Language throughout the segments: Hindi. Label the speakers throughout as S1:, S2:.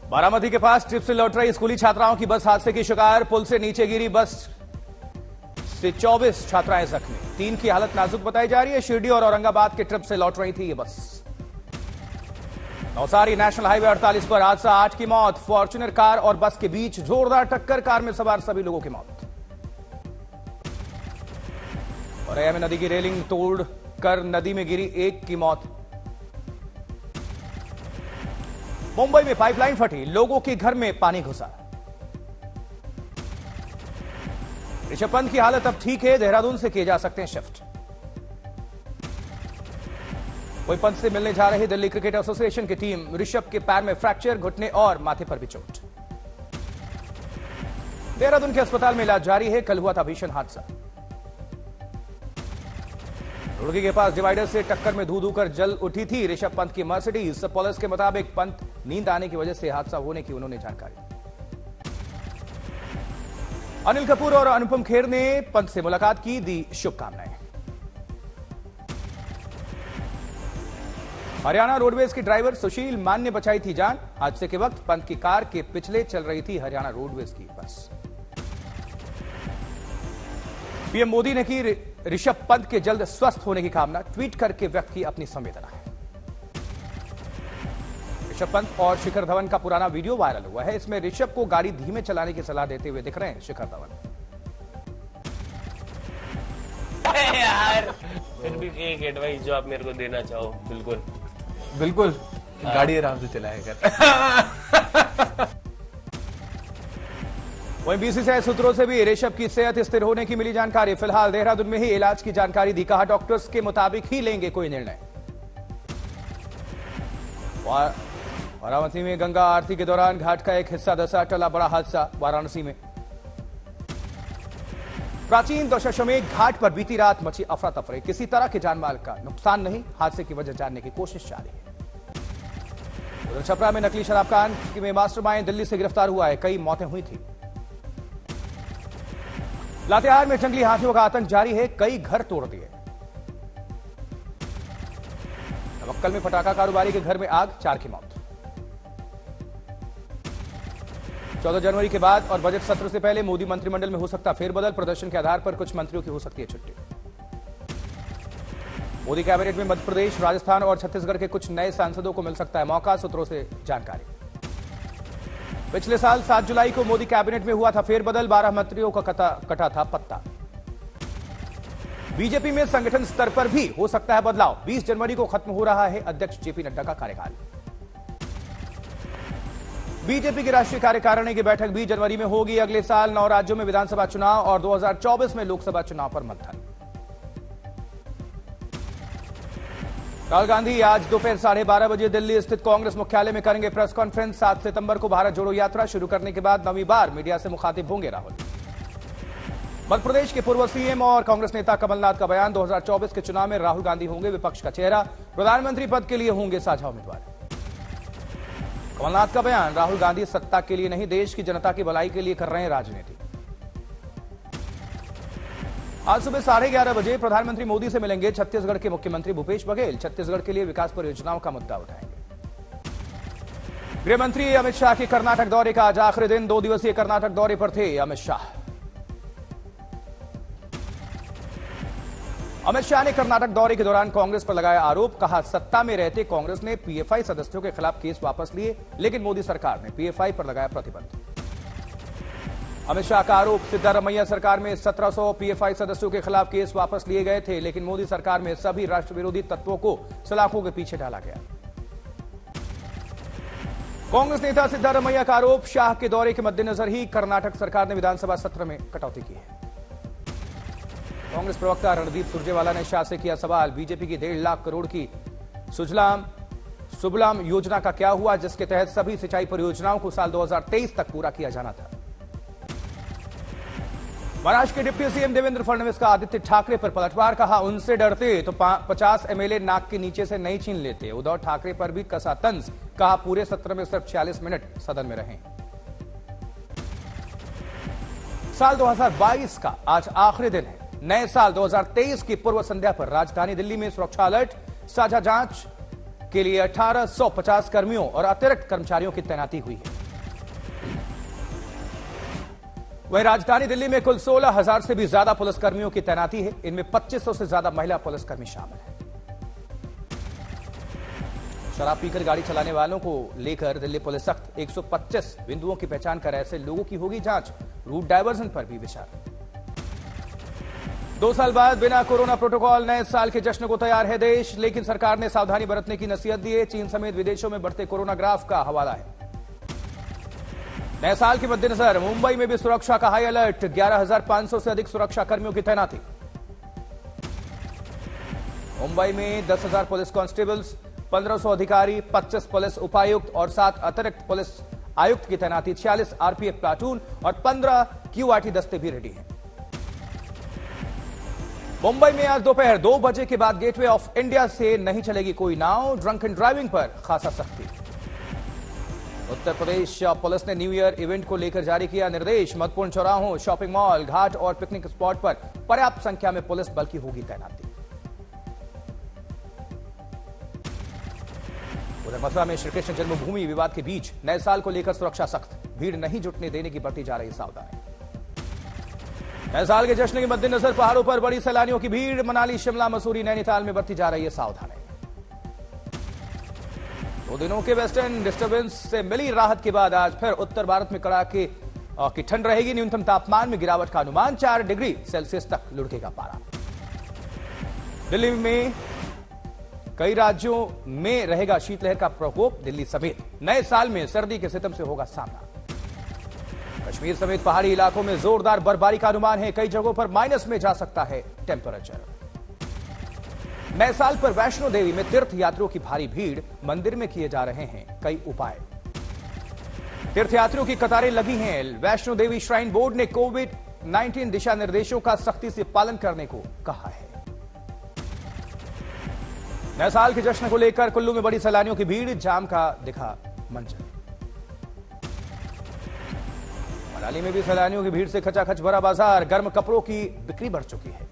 S1: बारामती के पास ट्रिप से लौट रही स्कूली छात्राओं की बस हादसे की शिकार। पुल से नीचे गिरी बस से 24 छात्राएं जख्मी, 3 की हालत नाजुक बताई जा रही है। शिरडी और औरंगाबाद के ट्रिप से लौट रही थी ये बस। नवसारी नेशनल हाईवे 48 पर हादसा, 8 की मौत। फॉर्च्यूनर कार और बस के बीच जोरदार टक्कर, कार में सवार सभी लोगों की मौत। औरैया में नदी की रेलिंग तोड़कर नदी में गिरी 1 की मौत। मुंबई में पाइपलाइन फटी, लोगों के घर में पानी घुसा। ऋषभ पंत की हालत अब ठीक है, देहरादून से किए जा सकते हैं शिफ्ट। वही पंत से मिलने जा रही दिल्ली क्रिकेट एसोसिएशन की टीम। ऋषभ के पैर में फ्रैक्चर, घुटने और माथे पर भी चोट। देहरादून के अस्पताल में इलाज जारी है। कल हुआ था भीषण हादसा। रुड़की के पास डिवाइडर से टक्कर में धू धू कर जल उठी थी ऋषभ पंत की मर्सिडीज। पुलिस के मुताबिक पंत नींद आने की वजह से हादसा होने की उन्होंने जानकारी। अनिल कपूर और अनुपम खेर ने पंत से मुलाकात की, दी शुभकामनाएं। हरियाणा रोडवेज की ड्राइवर सुशील मान ने बचाई थी जान। हादसे के वक्त पंत की कार के पिछले चल रही थी हरियाणा रोडवेज की बस। पीएम मोदी ने की ऋषभ पंत के जल्द स्वस्थ होने की कामना, ट्वीट करके व्यक्त की अपनी संवेदना। ऋषभ पंत और शिखर धवन का पुराना वीडियो वायरल हुआ है। इसमें ऋषभ को गाड़ी धीमे चलाने की सलाह देते हुए दिख रहे हैं शिखर धवन।
S2: यार फिर भी एक एडवाइस जो आप मेरे को देना चाहो। बिल्कुल
S3: बिल्कुल, गाड़ी आराम से चलाया कर।
S1: वहीं बीसीसीआई सूत्रों से भी ऋषभ की सेहत स्थिर होने की मिली जानकारी। फिलहाल देहरादून में ही इलाज की जानकारी दी, कहा डॉक्टर्स के मुताबिक ही लेंगे कोई निर्णय। बारामती में गंगा आरती के दौरान घाट का एक हिस्सा धंसा, टला बड़ा हादसा वाराणसी में। प्राचीन दशाश्वमेध घाट पर बीती रात मची अफरा तफरी, किसी तरह के जानमाल का नुकसान नहीं। हादसे की वजह जानने की कोशिश जारी है। उधर छपरा में नकली शराब कांड में मास्टरमाइंड दिल्ली से गिरफ्तार हुआ है, कई मौतें हुई थी। लातेहार में जंगली हाथियों का आतंक जारी है, कई घर तोड़ दिए। नवक्कल में पटाखा कारोबारी के घर में आग, 4 की मौत। 14 जनवरी के बाद और बजट सत्र से पहले मोदी मंत्रिमंडल में हो सकता फेरबदल, प्रदर्शन के आधार पर कुछ मंत्रियों की हो सकती है छुट्टी। मोदी कैबिनेट में मध्य प्रदेश, राजस्थान और छत्तीसगढ़ के कुछ नए सांसदों को मिल सकता है मौका, सूत्रों से जानकारी। पिछले साल 7 जुलाई को मोदी कैबिनेट में हुआ था फेरबदल, 12 मंत्रियों का कटा था पत्ता। बीजेपी में संगठन स्तर पर भी हो सकता है बदलाव। 20 जनवरी को खत्म हो रहा है अध्यक्ष जेपी नड्डा का कार्यकाल। बीजेपी की राष्ट्रीय कार्यकारिणी की बैठक 20 जनवरी में होगी। अगले साल 9 राज्यों में विधानसभा चुनाव और 2024 में लोकसभा चुनाव पर मंथन। राहुल गांधी आज दोपहर 12:30 बजे दिल्ली स्थित कांग्रेस मुख्यालय में करेंगे प्रेस कॉन्फ्रेंस। 7 सितंबर को भारत जोड़ो यात्रा शुरू करने के बाद 9वीं बार मीडिया से मुखातिब होंगे राहुल। मध्य प्रदेश के पूर्व सीएम और कांग्रेस नेता कमलनाथ का बयान, 2024 के चुनाव में राहुल गांधी होंगे विपक्ष का चेहरा, प्रधानमंत्री पद के लिए होंगे साझा उम्मीदवार। कमलनाथ का बयान, राहुल गांधी सत्ता के लिए नहीं देश की जनता की भलाई के लिए कर रहे हैं राजनीति। आज सुबह 11:30 बजे प्रधानमंत्री मोदी से मिलेंगे छत्तीसगढ़ के मुख्यमंत्री भूपेश बघेल। छत्तीसगढ़ के लिए विकास परियोजनाओं का मुद्दा उठाएंगे। गृह मंत्री अमित शाह के कर्नाटक दौरे का आज आखिरी दिन, 2 दिवसीय कर्नाटक दौरे पर थे अमित शाह। अमित शाह ने कर्नाटक दौरे के दौरान कांग्रेस पर लगाया आरोप, कहा सत्ता में रहते कांग्रेस ने पीएफआई सदस्यों के खिलाफ केस वापस लिए, लेकिन मोदी सरकार ने पीएफआई पर लगाया प्रतिबंध। अमित शाह का आरोप, सिद्धारमैया सरकार में 1700 पीएफआई सदस्यों के खिलाफ केस वापस लिए गए थे, लेकिन मोदी सरकार में सभी राष्ट्र विरोधी तत्वों को सलाखों के पीछे डाला गया। कांग्रेस नेता सिद्धारमैया का आरोप, शाह के दौरे के मद्देनजर ही कर्नाटक सरकार ने विधानसभा सत्र में कटौती की है। कांग्रेस प्रवक्ता रणदीप सुरजेवाला ने शाह से किया सवाल, बीजेपी की 1.5 लाख करोड़ की सुजलाम योजना का क्या हुआ, जिसके तहत सभी सिंचाई परियोजनाओं को साल 2023 तक पूरा किया जाना था। महाराष्ट्र के डिप्टी सीएम देवेंद्र फडणवीस का आदित्य ठाकरे पर पलटवार, कहा उनसे डरते तो 50 एमएलए नाक के नीचे से नहीं छीन लेते। उद्धव ठाकरे पर भी कसा तंज, कहा पूरे सत्र में सिर्फ 46 मिनट सदन में रहे। साल 2022 का आज आखिरी दिन है। नए साल 2023 की पूर्व संध्या पर राजधानी दिल्ली में सुरक्षा अलर्ट, साझा जांच के लिए 1850 कर्मियों और अतिरिक्त कर्मचारियों की तैनाती हुई है। वहीं राजधानी दिल्ली में कुल 16,000 से भी ज्यादा पुलिसकर्मियों की तैनाती है। इनमें 2500 से ज्यादा महिला पुलिसकर्मी शामिल हैं। शराब पीकर गाड़ी चलाने वालों को लेकर दिल्ली पुलिस सख्त। 125 बिंदुओं की पहचान कर ऐसे लोगों की होगी जांच। रूट डायवर्जन पर भी विचार। 2 साल बाद बिना कोरोना प्रोटोकॉल नए साल के जश्न को तैयार है देश, लेकिन सरकार ने सावधानी बरतने की नसीहत दी है। चीन समेत विदेशों में बढ़ते कोरोना ग्राफ का हवाला है। नए साल के मद्देनजर मुंबई में भी सुरक्षा का हाई अलर्ट। 11,500 से अधिक सुरक्षा कर्मियों की तैनाती। मुंबई में 10,000 पुलिस कांस्टेबल्स, 1,500 अधिकारी, 25 पुलिस उपायुक्त और 7 अतिरिक्त पुलिस आयुक्त की तैनाती। 46 आरपीएफ प्लाटून और 15 क्यूआरटी दस्ते भी रेडी हैं। मुंबई में आज दोपहर 2 बजे के बाद गेटवे ऑफ इंडिया से नहीं चलेगी कोई नाव। ड्रंक एंड ड्राइविंग पर खासा सख्ती। उत्तर प्रदेश पुलिस ने न्यू ईयर इवेंट को लेकर जारी किया निर्देश। महत्वपूर्ण चौराहों, शॉपिंग मॉल, घाट और पिकनिक स्पॉट पर पर्याप्त संख्या में पुलिस बल की होगी तैनाती। उधर मथुरा में श्री कृष्ण जन्मभूमि विवाद के बीच नए साल को लेकर सुरक्षा सख्त। भीड़ नहीं जुटने देने की बरती जा रही सावधानी। नए साल के जश्न के मद्देनजर पहाड़ों पर बड़ी सैलानियों की भीड़। मनाली, शिमला, मसूरी, नैनीताल में बरती जा रही है सावधानी। 2 दिनों के वेस्टर्न डिस्टर्बेंस से मिली राहत के बाद आज फिर उत्तर भारत में कड़ाके की ठंड रहेगी। न्यूनतम तापमान में गिरावट का अनुमान। 4 डिग्री सेल्सियस तक लुढ़केगा पारा। दिल्ली में कई राज्यों में रहेगा शीतलहर का प्रकोप। दिल्ली समेत नए साल में सर्दी के सितम से होगा सामना। कश्मीर समेत पहाड़ी इलाकों में जोरदार बर्फबारी का अनुमान है। कई जगहों पर माइनस में जा सकता है टेम्परेचर। नए साल पर वैष्णो देवी में तीर्थ यात्रियों की भारी भीड़। मंदिर में किए जा रहे हैं कई उपाय। तीर्थयात्रियों की कतारें लगी हैं। वैष्णो देवी श्राइन बोर्ड ने कोविड-19 दिशा निर्देशों का सख्ती से पालन करने को कहा है। नए साल के जश्न को लेकर कुल्लू में बड़ी सैलानियों की भीड़। जाम का दिखा मंजर। मनाली में भी सैलानियों की भीड़ से खचाखच भरा बाजार। गर्म कपड़ों की बिक्री बढ़ चुकी है।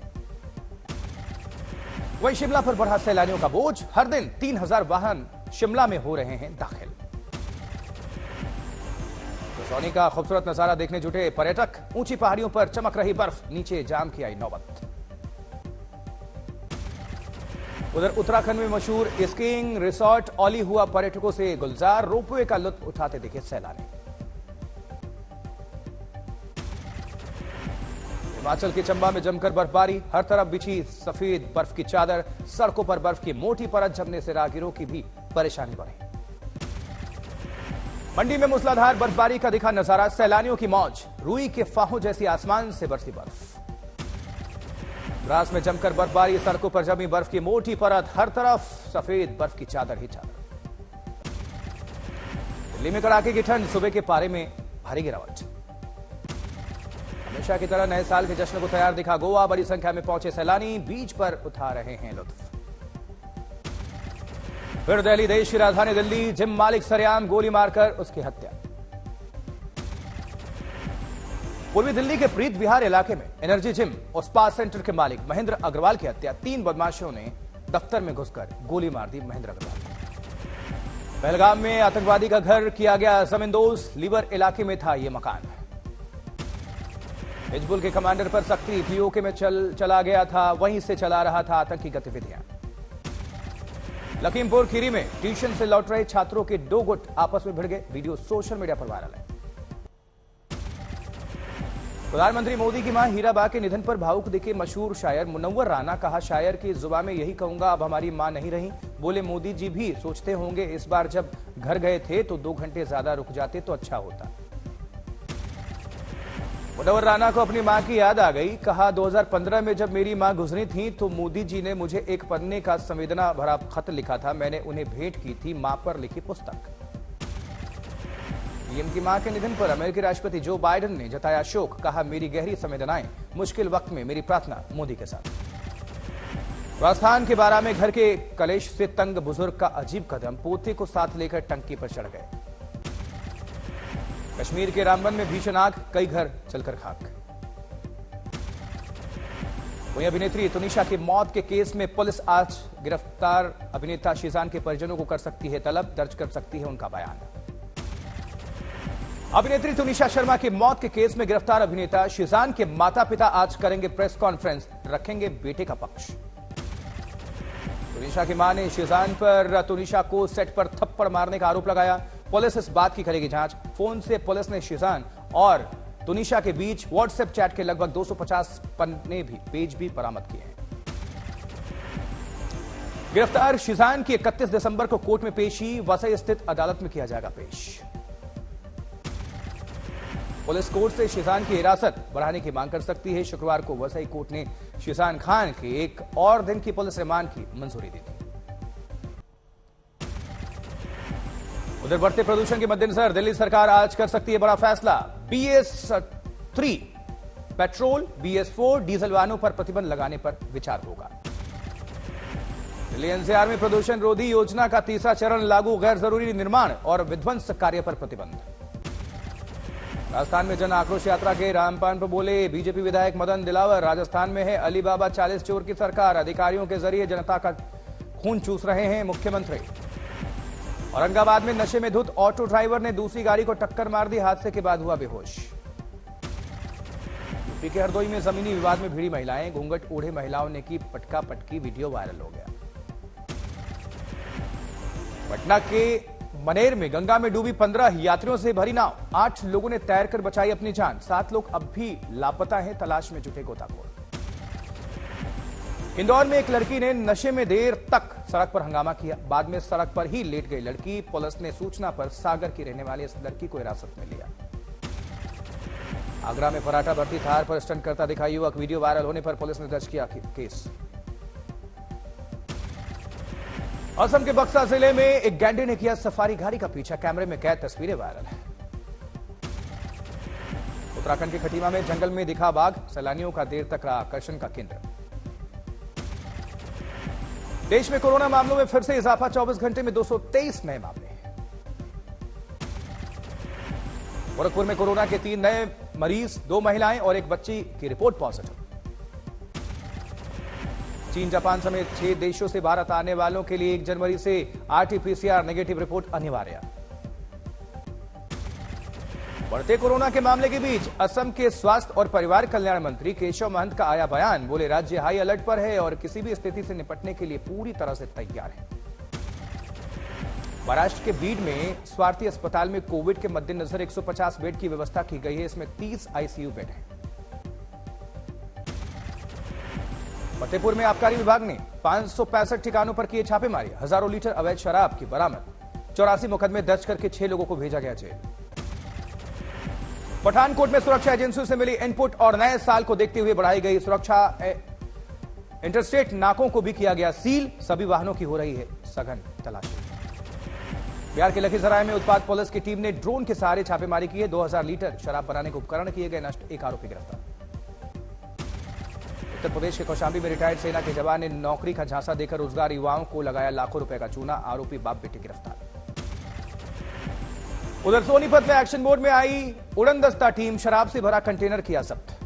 S1: वहीं शिमला पर बढ़ा सैलानियों का बोझ। हर दिन 3,000 वाहन शिमला में हो रहे हैं दाखिल। कसौली का खूबसूरत नजारा देखने जुटे पर्यटक। ऊंची पहाड़ियों पर चमक रही बर्फ, नीचे जाम की आई नौबत। उधर उत्तराखंड में मशहूर स्कीइंग रिसॉर्ट औली हुआ पर्यटकों से गुलजार। रोपवे का लुत्फ उठाते दिखे सैलानी। हिमाचल के चंबा में जमकर बर्फबारी। हर तरफ बिछी सफेद बर्फ की चादर। सड़कों पर बर्फ की मोटी परत जमने से राहगीरों की भी परेशानी बढ़ी। मंडी में मूसलाधार बर्फबारी का दिखा नजारा। सैलानियों की मौज। रुई के फाहों जैसी आसमान से बरसी बर्फ। द्रास में जमकर बर्फबारी। सड़कों पर जमी बर्फ की मोटी परत। हर तरफ सफेद बर्फ की चादर ही चादर। दिल्ली में कड़ाके की ठंड। सुबह के पारे में भारी गिरावट। हमेशा की तरह नए साल के जश्न को तैयार दिखा गोवा। बड़ी संख्या में पहुंचे सैलानी बीच पर उठा रहे हैं लुत्फ। फिर दिल्ली, देश की राजधानी दिल्ली। जिम मालिक सरेआम गोली मारकर उसकी हत्या। पूर्वी दिल्ली के प्रीत विहार इलाके में एनर्जी जिम और स्पा सेंटर के मालिक महेंद्र अग्रवाल की हत्या। 3 बदमाशों ने दफ्तर में घुसकर गोली मार दी महेंद्र अग्रवाल को। पहलगाम में आतंकवादी का घर किया गया जमींदोज। लीवर इलाके में था यह मकान। हिजबुल के कमांडर पर सख्ती। पीओके में चला गया था, वहीं से चला रहा था आतंकी गतिविधियां। लखीमपुर खीरी में ट्यूशन से लौट रहे छात्रों के 2 गुट आपस में भिड़ गए। वीडियो सोशल मीडिया पर वायरल है। प्रधानमंत्री मोदी की मां हीराबा के निधन पर भावुक दिखे मशहूर शायर मुनव्वर राना। कहा, शायर की जुबान में यही कहूंगा, अब हमारी मां नहीं रही। बोले, मोदी जी भी सोचते होंगे इस बार जब घर गए थे तो 2 घंटे ज्यादा रुक जाते तो अच्छा होता। मुनव्वर राना को अपनी मां की याद आ गई। कहा, 2015 में जब मेरी मां गुजरी थी तो मोदी जी ने मुझे एक पन्ने का संवेदना भरा खत लिखा था। मैंने उन्हें भेंट की थी मां पर लिखी पुस्तक। पीएम की मां के निधन पर अमेरिकी राष्ट्रपति जो बाइडेन ने जताया शोक। कहा, मेरी गहरी संवेदनाएं, मुश्किल वक्त में मेरी प्रार्थना मोदी के साथ। राजस्थान के बारा में घर के कलेश से तंग बुजुर्ग का अजीब कदम। पोते को साथ लेकर टंकी पर चढ़ गए। कश्मीर के रामबन में भीषण आग, कई घर चलकर खाक। वहीं अभिनेत्री तुनिशा की मौत के केस में पुलिस आज गिरफ्तार अभिनेता शीजान के परिजनों को कर सकती है तलब। दर्ज कर सकती है उनका बयान। अभिनेत्री तुनिशा शर्मा की मौत के केस में गिरफ्तार अभिनेता शिजान के माता पिता आज करेंगे प्रेस कॉन्फ्रेंस, रखेंगे बेटे का पक्ष। तुनिशा की मां ने शिजान पर तुनिशा को सेट पर थप्पड़ मारने का आरोप लगाया। पुलिस इस बात की करेगी जांच। फोन से पुलिस ने शिजान और तुनिशा के बीच व्हाट्सएप चैट के लगभग 250 पन्ने भी पेज भी बरामद किए हैं। गिरफ्तार शिजान की 31 दिसंबर को कोर्ट में पेशी वसई स्थित अदालत में किया जाएगा पेश। पुलिस कोर्ट से शिजान की हिरासत बढ़ाने की मांग कर सकती है। शुक्रवार को वसई कोर्ट ने शिजान खान के एक और दिन की पुलिस रिमांड की मंजूरी दी थी। उधर बढ़ते प्रदूषण के मद्देनजर दिल्ली सरकार आज कर सकती है बड़ा फैसला। BS3 पेट्रोल, BS4 डीजल वाहनों पर प्रतिबंध लगाने पर विचार होगा। दिल्ली NCR में प्रदूषण रोधी योजना का तीसरा चरण लागू, गैर जरूरी निर्माण और विध्वंस कार्य पर प्रतिबंध। राजस्थान में जन आक्रोश यात्रा के रामपान पर बोले बीजेपी विधायक मदन दिलावर। राजस्थान में है अली बाबा 40 चोर की सरकार, अधिकारियों के जरिए जनता का खून चूस रहे हैं मुख्यमंत्री। औरंगाबाद में नशे में धुत ऑटो ड्राइवर ने दूसरी गाड़ी को टक्कर मार दी, हादसे के बाद हुआ बेहोश। यूपी के हरदोई में जमीनी विवाद में भिड़ी महिलाएं, घूंघट ओढ़े महिलाओं ने की पटका पटकी, वीडियो वायरल हो गया। पटना के मनेर में गंगा में डूबी 15 यात्रियों से भरी नाव, 8 लोगों ने तैरकर बचाई अपनी जान, 7 लोग अब भी लापता हैं, तलाश में जुटे गोताखोर। इंदौर में एक लड़की ने नशे में देर तक सड़क पर हंगामा किया, बाद में सड़क पर ही लेट गई लड़की। पुलिस ने सूचना पर सागर की रहने वाली इस लड़की को हिरासत में लिया। आगरा में पराठा भर्ती थार पर स्टंट करता दिखा युवक, वीडियो वायरल होने पर पुलिस ने दर्ज किया केस। असम के बक्सा जिले में एक गैंडे ने किया सफारी गाड़ी का पीछा, कैमरे में कैद तस्वीरें वायरल है। उत्तराखंड के खटीमा में जंगल में दिखा बाघ, सैलानियों का देर तक रहा आकर्षण का केंद्र। देश में कोरोना मामलों में फिर से इजाफा, 24 घंटे में 223 नए मामले। गोरखपुर में कोरोना के 3 नए मरीज, 2 महिलाएं और एक बच्ची की रिपोर्ट पॉजिटिव। चीन, जापान समेत 6 देशों से भारत आने वालों के लिए 1 जनवरी से RT-PCR नेगेटिव रिपोर्ट अनिवार्य। बढ़ते कोरोना के मामले के बीच असम के स्वास्थ्य और परिवार कल्याण मंत्री केशव महंत का आया बयान, बोले राज्य हाई अलर्ट पर है और किसी भी स्थिति से निपटने के लिए पूरी तरह से तैयार है। महाराष्ट्र के बीड में स्वार्थी अस्पताल में कोविड के मद्देनजर 150 बेड की व्यवस्था की गई है, इसमें 30 ICU बेड हैं। फतेहपुर में आबकारी विभाग ने 565 ठिकानों पर किए छापेमारी, हजारों लीटर अवैध शराब की बरामद, 84 मुकदमे दर्ज करके 6 लोगों को भेजा गया जेल। पठानकोट में सुरक्षा एजेंसियों से मिली इनपुट और नए साल को देखते हुए बढ़ाई गई सुरक्षा, इंटरस्टेट नाकों को भी किया गया सील, सभी वाहनों की हो रही है सघन तलाशी। बिहार के लखीसराय में उत्पाद पुलिस की टीम ने ड्रोन के सहारे छापेमारी की है, 2000 लीटर शराब बनाने के उपकरण किए गए नष्ट, 1 आरोपी गिरफ्तार। उत्तर प्रदेश के कौशाम्बी में रिटायर्ड सेना के जवान ने नौकरी का झांसा देकर रोजगार युवाओं को लगाया लाखों रुपए का चूना, आरोपी बाप बेटे गिरफ्तार। उधर सोनीपत में एक्शन मोड में आई उड़नदस्ता टीम, शराब से भरा कंटेनर किया जब्त।